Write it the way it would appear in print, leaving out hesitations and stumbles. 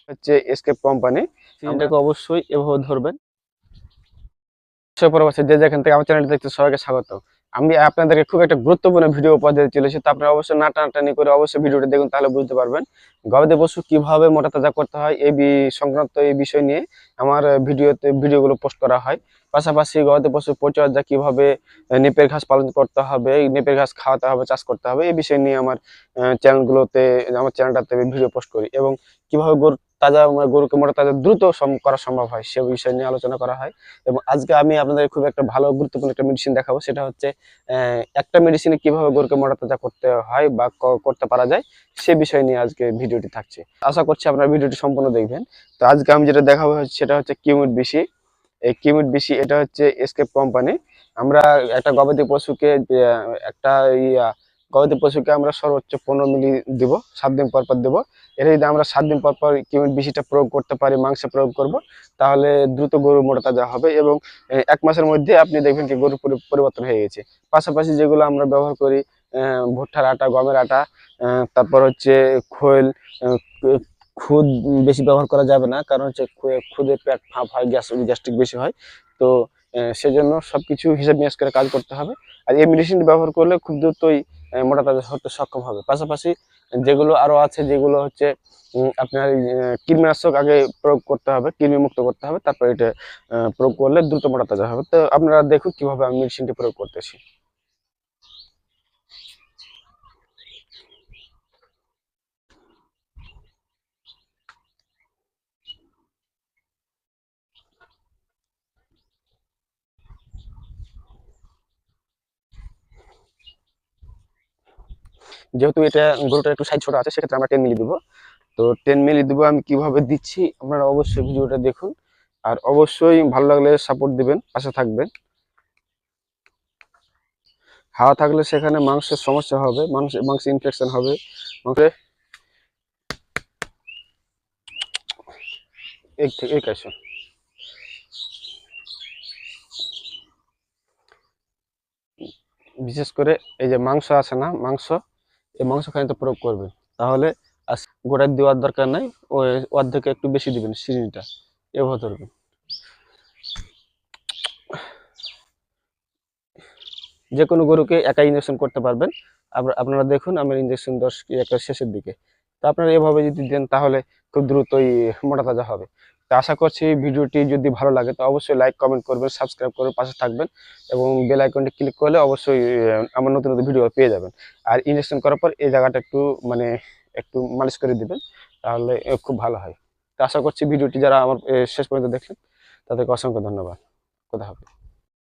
হচ্ছে escape company. এটাকে অবশ্যই এভাবে ধরবেন। যে যেখান থেকে আমার চ্যানেলটি দেখতে সবাইকে স্বাগত। আমি আপনাদেরকে খুব একটা গুরুত্বপূর্ণ ভিডিও উপহার দিতে চলেছি, তো আপনারা অবশ্যই না টানাটানি করে অবশ্যই ভিডিওটি দেখুন, তাহলে বুঝতে পারবেন গবাদি পশু কিভাবে মোটা তাজা করতে হয়। সংক্রান্ত এই বিষয় নিয়ে আমার ভিডিওগুলো পোস্ট করা হয়। পাশাপাশি গবাদি পশু পরিচর্যা কিভাবে, নেপের ঘাস পালন করতে হবে, নেপের ঘাস খাওয়াতে হবে, চাষ করতে হবে, এই বিষয় নিয়ে আমার চ্যানেলটাতে ভিডিও পোস্ট করি। এবং কিভাবে গরুকে মোটা তাজা দ্রুত করা সম্ভব হয় সে বিষয় নিয়ে আলোচনা করা হয়। এবং আজকে আমি আপনাদের খুব একটা ভালো গুরুত্বপূর্ণ একটা মেডিসিন দেখাবো, সেটা হচ্ছে একটা মেডিসিনে কিভাবে গরুকে মোটা তাজা করতে হয় বা করতে পারা যায় সে বিষয় নিয়ে আজকে ভিডিওটি থাকছে। আশা করছি আপনারা ভিডিওটি সম্পূর্ণ দেখবেন। তো আজকে আমি যেটা দেখাবো সেটা হচ্ছে কিউমিড বিসি। এই কিউমিড বিসি এটা হচ্ছে এসকেপ কোম্পানি। আমরা একটা একটা গবাদি পশুকে আমরা সর্বোচ্চ 15 মিলি দিব, 7 দিন পর পর দেবো। এটা যদি আমরা 7 দিন পর পর কিউমিড বিসিটা প্রয়োগ করতে পারি, মাংসে প্রয়োগ করব, তাহলে দ্রুত গরু মোটা তাজা হবে এবং 1 মাসের মধ্যে আপনি দেখবেন কি গরু পরিবর্তন হয়ে গেছে। পাশাপাশি যেগুলো আমরা ব্যবহার করি, ভুট্টার আটা, গমের আটা, তারপর হচ্ছে খৈল, খুদ বেশি ব্যবহার করা যাবে না, কারণ হচ্ছে খুদে পেট ফাঁপ হয়, গ্যাস্ট্রিক বেশি হয়। তো সেজন্য সবকিছু হিসাব নিকাশ করে কাজ করতে হবে। আর এই মেডিসিন ব্যবহার করলে খুব দ্রুতই মোটা তাজা হতে সক্ষম হবে। পাশাপাশি যেগুলো আরো আছে, যেগুলো হচ্ছে আপনার কীটনাশক আগে প্রয়োগ করতে হবে, কৃমি মুক্ত করতে হবে, তারপর এটা প্রয়োগ করলে দ্রুত মোটা তাজা হবে। তো আপনারা দেখুন কিভাবে আমি মেডিসিনটি প্রয়োগ করতেছি। যেহেতু গরুটা একটু সাইজ ছোট আছে, সেক্ষেত্রে আমরা 10 মিলি দিব। তো 10 মিলি দিব। আমি কিভাবে দিচ্ছি আপনারা অবশ্যই ভিডিওটা দেখুন, আর অবশ্যই ভালো লাগলে সাপোর্ট দিবেন, পাশে থাকবেন। হাওয়া থাকলে সেখানে মাংসের সমস্যা হবে, মাংস ইনফেকশন হবে। মাংসে এই কাছে বিশেষ করে এই যে মাংস আছে না, এই মাংস খানিকটা প্রয়োগ করবেন, তাহলে গোটা দেওয়ার দরকার নাই, ওই অর্ধেকে একটু বেশি দিবেন চিনিটা, এভাবে ধরবেন। যে কোনো গরুকে একা ইঞ্জেকশন করতে পারবেন। আপনারা দেখুন আমার ইঞ্জেকশন 10 একটা শেষের দিকে। তো আপনারা এভাবে যদি দেন তাহলে খুব দ্রুতই মোটা তাজা হবে। তো আশা করছি ভিডিওটি যদি ভালো লাগে তো অবশ্যই লাইক কমেন্ট করবেন, সাবস্ক্রাইব করে পাশে থাকবেন এবং বেল আইকনটি ক্লিক করলে অবশ্যই আমার নতুন নতুন ভিডিও পেয়ে যাবেন। আর ইঞ্জেকশন করার পর এই জায়গাটা মানে একটু মালিশ করে দিবেন, তাহলে খুব ভালো হয়। তো আশা করছি ভিডিওটি যারা আমার শেষ পর্যন্ত দেখলেন তাদেরকে অসংখ্য ধন্যবাদ। কথা হবে।